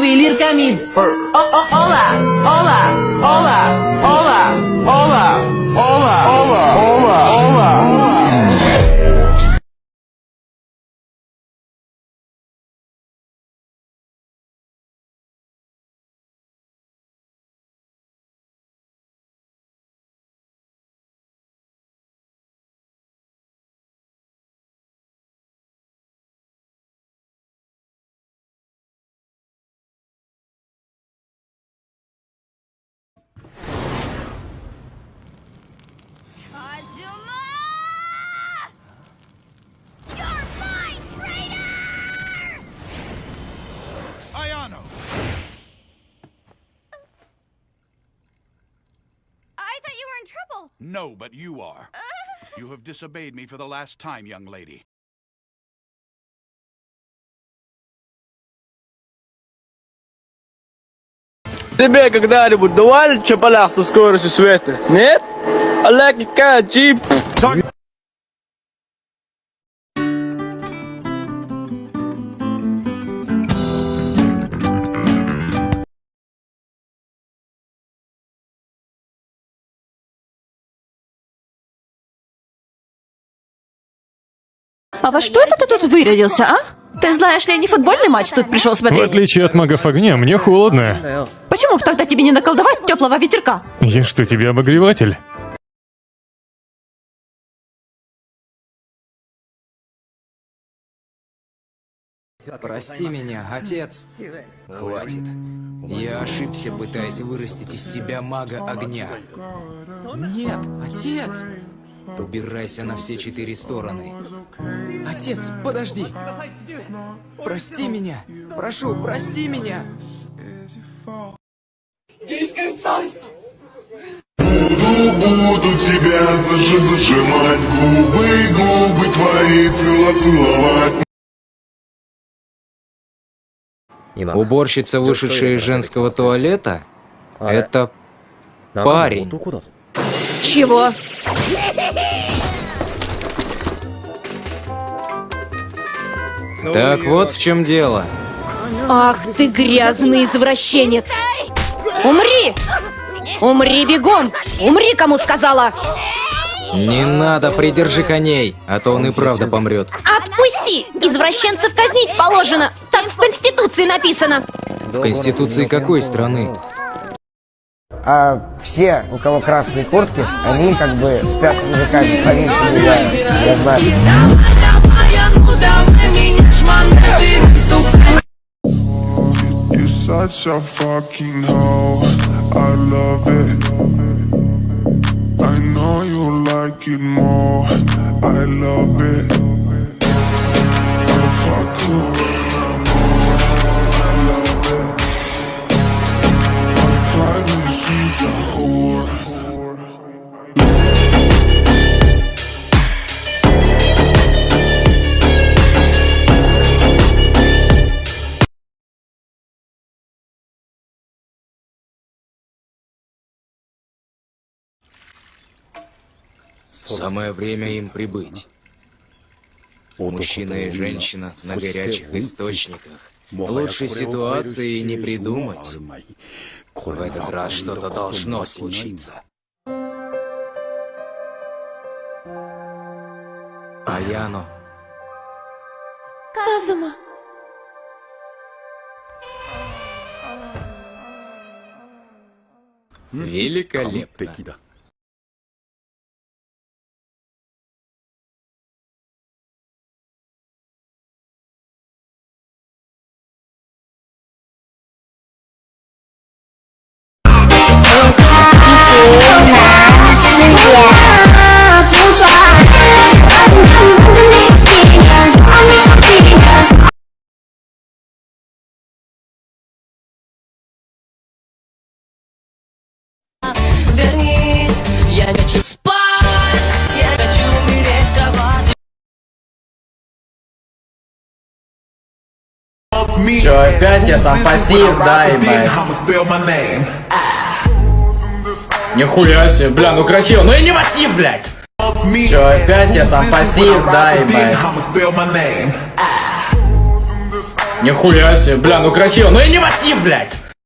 jubilir kami. Ola, ola, ola, ola, ola, ola, ola, ola, ola. Kazuma! You're mine, traitor! Ayano! I thought you were in trouble. No, but you are. You have disobeyed me for the last time, young lady. Тебе когда-нибудь давали чапалах со скоростью света? Нет? Алекка, чип. А во что это ты тут вырядился, а? Ты знаешь ли, я не футбольный матч тут пришел В смотреть. отличие от магов огня, мне холодно. Почему бы тогда тебе не наколдовать теплого ветерка? Я что, тебе обогреватель? Прости меня, отец. Хватит. Я ошибся, пытаясь вырастить из тебя мага огня. Нет, отец! Убирайся на все 4 стороны. Отец, подожди. Прости меня. Прошу, прости меня. Буду тебя зажимать, губы твои целовать. Уборщица, вышедшая из женского туалета, это парень. Чего? Так вот в чем дело. Ах ты грязный извращенец! Умри! Умри бегом! Умри, кому сказала! Не надо, придержи коней, а то он и правда помрет. Отпусти! Извращенцев казнить положено! Так в Конституции написано! В Конституции какой страны? А все, у кого красные куртки, они как бы спят с мужиками. Поверьте мне, я знаю. You're such a fucking hoe, I love it. I know you like it more, I love it. I fuck you when I'm bored, I love it. My private she's a whore. Самое время им прибыть. Мужчина и женщина на горячих источниках. Лучшей ситуации не придумать. В этот раз что-то должно случиться. Аяно. Казума! Великолепно. Вернись, я хочу спать, я хочу умереть в кровати. Чё, опять я там пассив, да, ебать? Нихуя себе, бля, ну красиво, ну и не массив, блядь! Чё, опять я там пассив, да, ебать? Нихуя себе, бля, ну красиво. Ну я не массив, блядь.